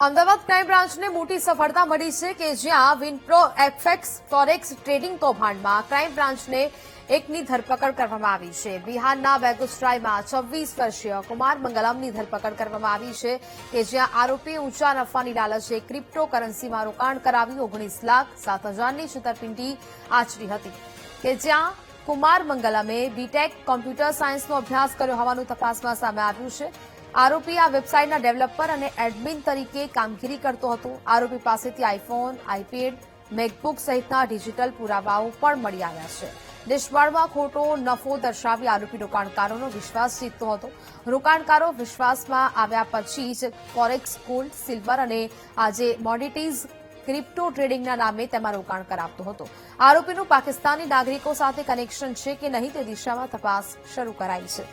Ahmedabad crime બ્રાન્ચને મોટી સફળતા મળી છે કે જ્યાં વિનપ્રો એફએક્સ ફોરેક્સ ટ્રેડિંગ કૌભાંડમાં ક્રાઇમ બ્રાન્ચને એકની ધરપકડ કરવામાં આવી છે. બિહારના બેગુસરાયમાં 26 વર્ષીય કુમાર મંગલમની ધરપકડ કરવામાં આવી છે કે જ્યાં આરોપીએ ઊંચા નફાની લાલચે ક્રિપ્ટોકરન્સીમાં રોકાણ કરાવી 19,07,000ની છેતરપિંડી આચરી હતી કે જ્યાં કુમાર મંગલમે બીટેક કોમ્પ્યુટર સાયન્સનો અભ્યાસ કર્યો હોવાનું તપાસમાં સામે આવ્યું છે. આરોપી આ વેબસાઇટના ડેવલપર અને એડમિન તરીકે કામગીરી કરતો હતો. આરોપી પાસેથી આઈફોન, આઈપેડ, મેકબુક સહિતના ડિજિટલ પુરાવાઓ પણ મળી આવ્યા છે. દેશવાળમાં ખોટો નફો દર્શાવી આરોપી રોકાણકારોનો વિશ્વાસ જીતતો હતો. રોકાણકારો વિશ્વાસમાં આવ્યા પછી જ ફોરેક્સ, ગોલ્ડ, સિલ્વર અને આજે મોડિટીઝ ક્રિપ્ટો ટ્રેડિંગના નામે તેમાં રોકાણ કરાવતો હતો. આરોપીનું પાકિસ્તાની નાગરિકો સાથે કનેક્શન છે કે નહીં તે દિશામાં તપાસ શરૂ કરાઈ છે.